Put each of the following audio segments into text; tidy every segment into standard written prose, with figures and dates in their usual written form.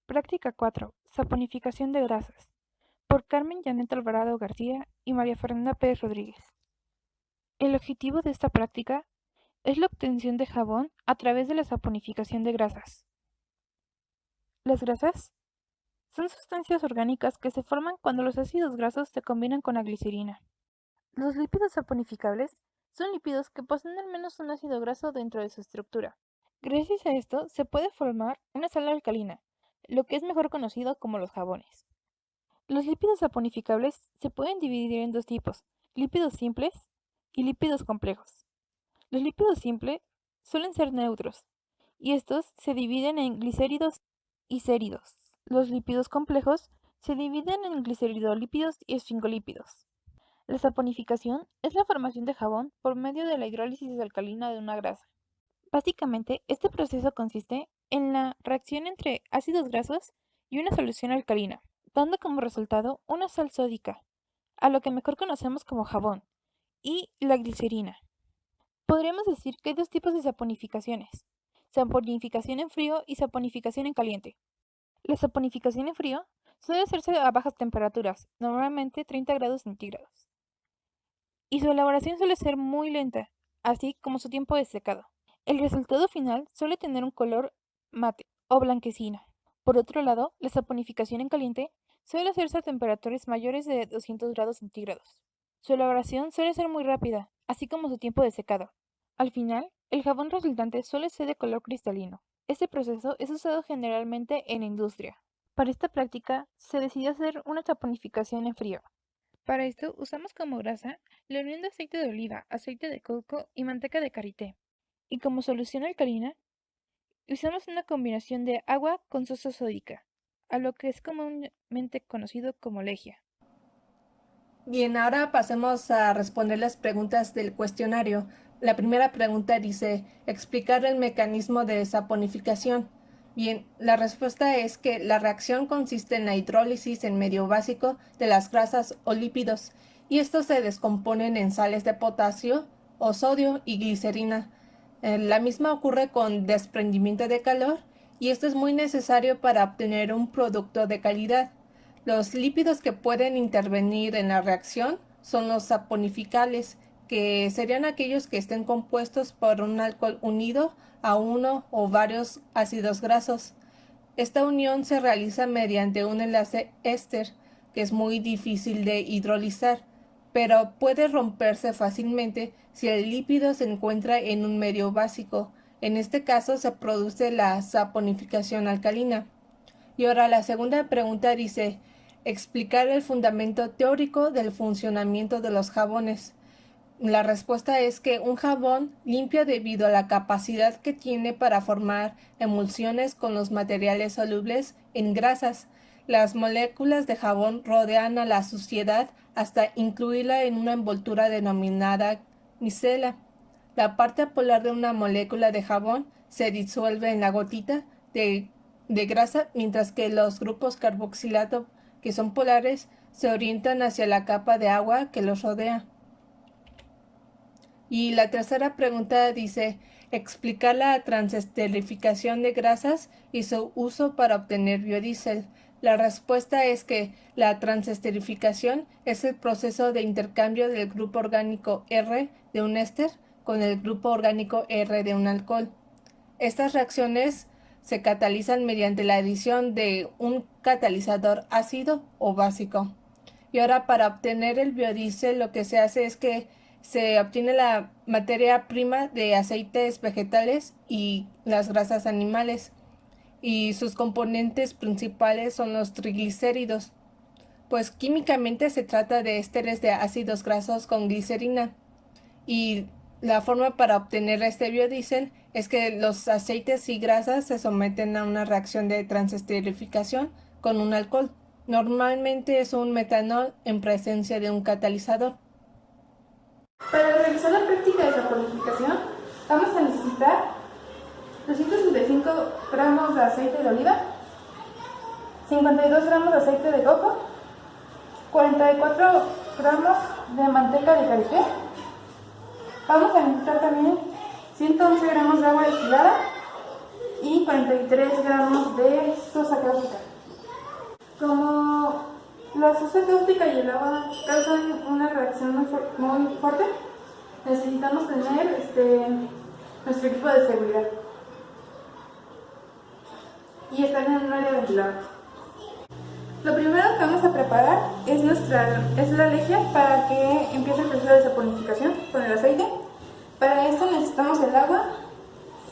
Práctica 4. Saponificación de grasas. Por Carmen Janet Alvarado García y María Fernanda Pérez Rodríguez. El objetivo de esta práctica es la obtención de jabón a través de la saponificación de grasas. Las grasas son sustancias orgánicas que se forman cuando los ácidos grasos se combinan con la glicerina. Los lípidos saponificables son lípidos que poseen al menos un ácido graso dentro de su estructura. Gracias a esto se puede formar una sal alcalina, lo que es mejor conocido como los jabones. Los lípidos saponificables se pueden dividir en dos tipos, lípidos simples y lípidos complejos. Los lípidos simples suelen ser neutros, y estos se dividen en glicéridos y séridos. Los lípidos complejos se dividen en gliceridolípidos y esfingolípidos. La saponificación es la formación de jabón por medio de la hidrólisis alcalina de una grasa. Básicamente, este proceso consiste en la reacción entre ácidos grasos y una solución alcalina, dando como resultado una sal sódica, a lo que mejor conocemos como jabón, y la glicerina. Podríamos decir que hay dos tipos de saponificaciones, saponificación en frío y saponificación en caliente. La saponificación en frío suele hacerse a bajas temperaturas, normalmente 30 grados centígrados, y su elaboración suele ser muy lenta, así como su tiempo de secado. El resultado final suele tener un color mate o blanquecino. Por otro lado, la saponificación en caliente suele hacerse a temperaturas mayores de 200 grados centígrados. Su elaboración suele ser muy rápida, así como su tiempo de secado. Al final, el jabón resultante suele ser de color cristalino. Este proceso es usado generalmente en industria. Para esta práctica, se decidió hacer una saponificación en frío. Para esto, usamos como grasa la unión de aceite de oliva, aceite de coco y manteca de karité. Y como solución alcalina, usamos una combinación de agua con sosa sódica, a lo que es comúnmente conocido como lejía. Bien, ahora pasemos a responder las preguntas del cuestionario. La primera pregunta dice, explicar el mecanismo de saponificación. Bien, la respuesta es que la reacción consiste en la hidrólisis en medio básico de las grasas o lípidos, y estos se descomponen en sales de potasio o sodio y glicerina. La misma ocurre con desprendimiento de calor, y esto es muy necesario para obtener un producto de calidad. Los lípidos que pueden intervenir en la reacción son los saponificables, que serían aquellos que estén compuestos por un alcohol unido a uno o varios ácidos grasos. Esta unión se realiza mediante un enlace éster, que es muy difícil de hidrolizar, pero puede romperse fácilmente si el lípido se encuentra en un medio básico. En este caso se produce la saponificación alcalina. Y ahora la segunda pregunta dice, explicar el fundamento teórico del funcionamiento de los jabones. La respuesta es que un jabón limpia debido a la capacidad que tiene para formar emulsiones con los materiales solubles en grasas. Las moléculas de jabón rodean a la suciedad hasta incluirla en una envoltura denominada micela. La parte polar de una molécula de jabón se disuelve en la gotita de grasa, mientras que los grupos carboxilato, que son polares, se orientan hacia la capa de agua que los rodea. Y la tercera pregunta dice, explicar la transesterificación de grasas y su uso para obtener biodiesel. La respuesta es que la transesterificación es el proceso de intercambio del grupo orgánico R de un éster con el grupo orgánico R de un alcohol. Estas reacciones se catalizan mediante la adición de un catalizador ácido o básico. Y ahora para obtener el biodiesel lo que se hace es que se obtiene la materia prima de aceites vegetales y las grasas animales, y sus componentes principales son los triglicéridos, pues químicamente se trata de ésteres de ácidos grasos con glicerina. Y la forma para obtener este biodiesel es que los aceites y grasas se someten a una reacción de transesterificación con un alcohol. Normalmente es un metanol en presencia de un catalizador. Para realizar la práctica de saponificación, vamos a necesitar 265 gramos de aceite de oliva, 52 gramos de aceite de coco, 44 gramos de manteca de karité. Vamos a necesitar también 111 gramos de agua destilada y 43 gramos de sosa cáustica. cáustica y el agua causan una reacción muy fuerte, necesitamos tener nuestro equipo de seguridad y estar en un área ventilada. Lo primero que vamos a preparar es la leche para que empiece el proceso de saponificación con el aceite. Para esto necesitamos el agua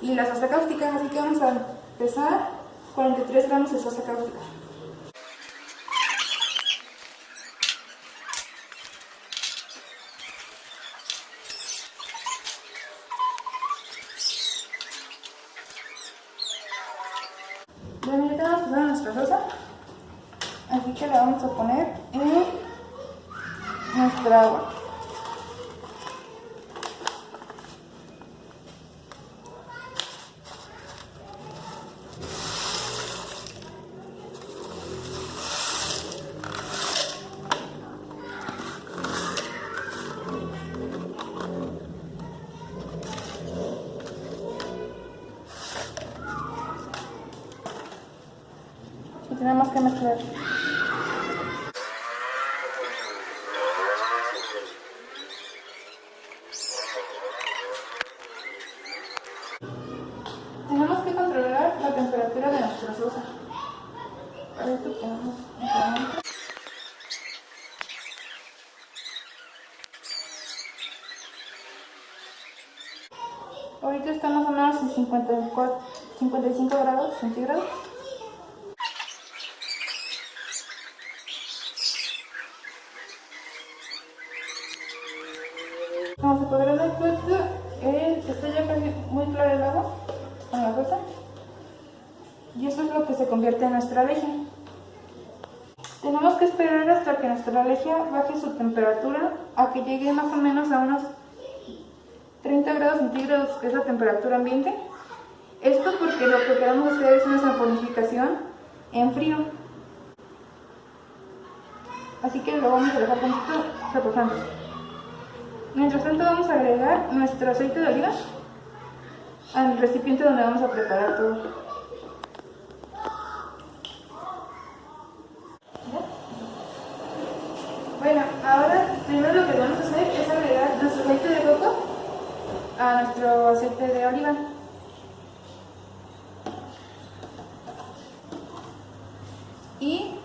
y la sosa cáustica, así que vamos a empezar 43 gramos de sosa cáustica. Bueno, ya tenemos que nuestra sosa, así que la vamos a poner en nuestra agua. Y tenemos que mezclar. Tenemos que controlar la temperatura de nuestra sosa. Para eso tenemos un. Ahorita estamos más o menos en 55 grados centígrados. Como se podrá dar cuenta, está ya casi muy clara el agua con la sosa. Y eso es lo que se convierte en nuestra leche. Tenemos que esperar hasta que nuestra leche baje su temperatura a que llegue más o menos a unos 30 grados centígrados, que es la temperatura ambiente. Esto porque lo que queremos hacer es una saponificación en frío. Así que lo vamos a dejar un poquito reposando. Mientras tanto vamos a agregar nuestro aceite de oliva al recipiente donde vamos a preparar todo. Bueno, ahora primero lo que vamos a hacer es agregar nuestro aceite de coco a nuestro aceite de oliva. Y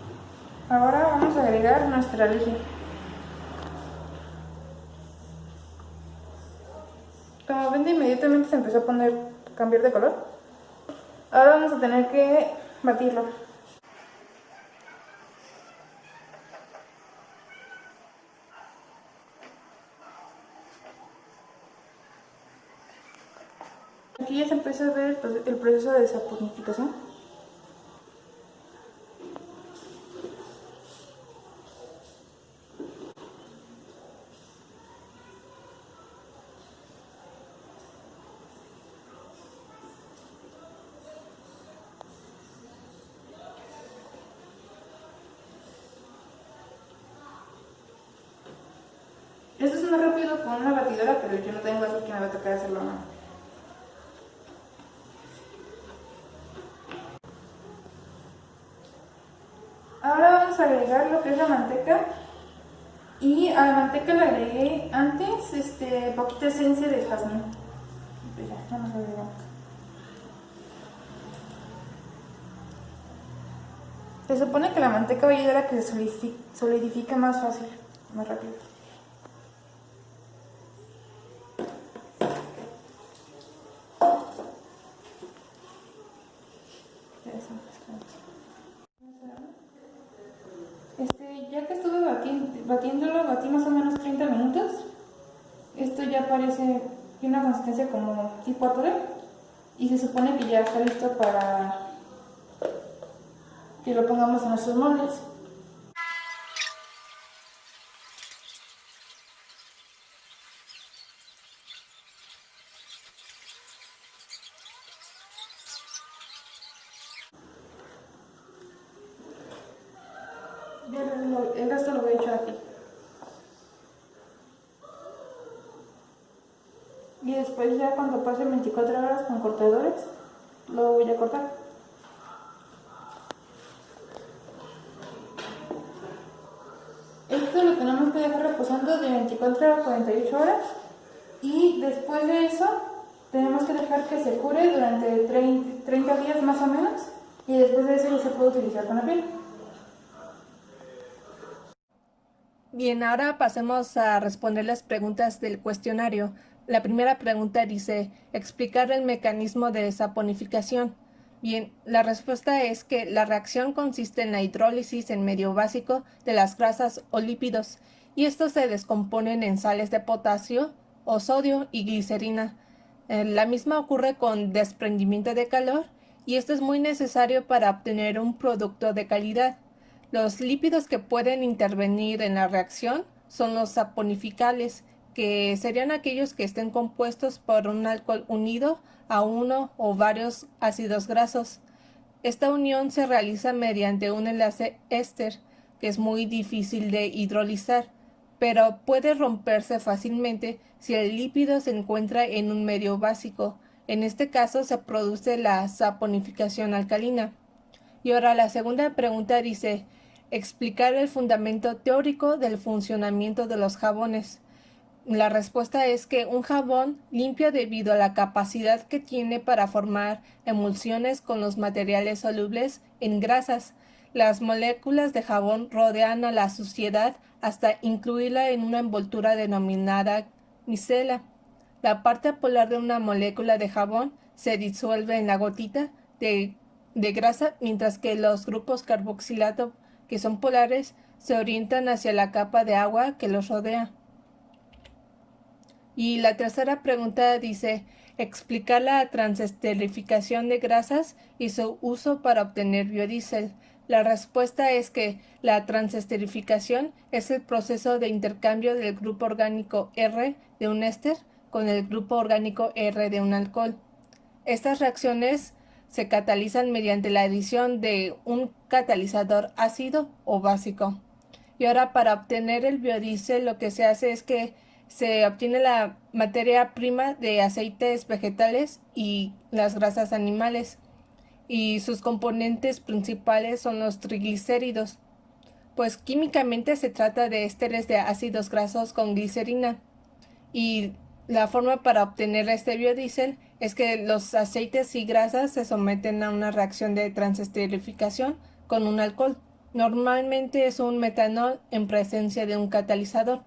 ahora vamos a agregar nuestra leche. Como ven, inmediatamente se empezó a cambiar de color. Ahora vamos a tener que batirlo. Aquí ya se empieza a ver el proceso de saponificación. Esto es más rápido con una batidora, pero yo no tengo, así que me va a tocar hacerlo a mano. Ahora vamos a agregar lo que es la manteca. Y a la manteca le agregué antes poquita esencia de jazmín. Ya nos lo agregamos. Se supone que la manteca va a ayudar a que se solidifique más fácil, más rápido. Ya que estuve batiéndolo, batí más o menos 30 minutos. Esto ya parece una consistencia como tipo atole y se supone que ya está listo para que lo pongamos en nuestros moldes. El resto lo voy a echar aquí. Y después ya cuando pasen 24 horas con cortadores, lo voy a cortar. reposando de 24 a 48 horas y después de eso tenemos que dejar que se cure durante 30 días más o menos y después de eso ya se puede utilizar con la piel. Bien, ahora pasemos a responder las preguntas del cuestionario. La primera pregunta dice, explicar el mecanismo de saponificación. Bien, la respuesta es que la reacción consiste en la hidrólisis en medio básico de las grasas o lípidos, y estos se descomponen en sales de potasio o sodio y glicerina. La misma ocurre con desprendimiento de calor, y esto es muy necesario para obtener un producto de calidad. Los lípidos que pueden intervenir en la reacción son los saponificables, que serían aquellos que estén compuestos por un alcohol unido a uno o varios ácidos grasos. Esta unión se realiza mediante un enlace éster, que es muy difícil de hidrolizar, pero puede romperse fácilmente si el lípido se encuentra en un medio básico. En este caso se produce la saponificación alcalina. Y ahora la segunda pregunta dice, explicar el fundamento teórico del funcionamiento de los jabones. La respuesta es que un jabón limpia debido a la capacidad que tiene para formar emulsiones con los materiales solubles en grasas. Las moléculas de jabón rodean a la suciedad hasta incluirla en una envoltura denominada micela. La parte polar de una molécula de jabón se disuelve en la gotita de grasa, mientras que los grupos carboxilato, que son polares, se orientan hacia la capa de agua que los rodea. Y la tercera pregunta dice, explicar la transesterificación de grasas y su uso para obtener biodiesel. La respuesta es que la transesterificación es el proceso de intercambio del grupo orgánico R de un éster con el grupo orgánico R de un alcohol. Estas reacciones se catalizan mediante la adición de un catalizador ácido o básico. Y ahora para obtener el biodiesel lo que se hace es que se obtiene la materia prima de aceites vegetales y las grasas animales, y sus componentes principales son los triglicéridos, pues químicamente se trata de ésteres de ácidos grasos con glicerina. Y la forma para obtener este biodiesel es que los aceites y grasas se someten a una reacción de transesterificación con un alcohol. Normalmente es un metanol en presencia de un catalizador.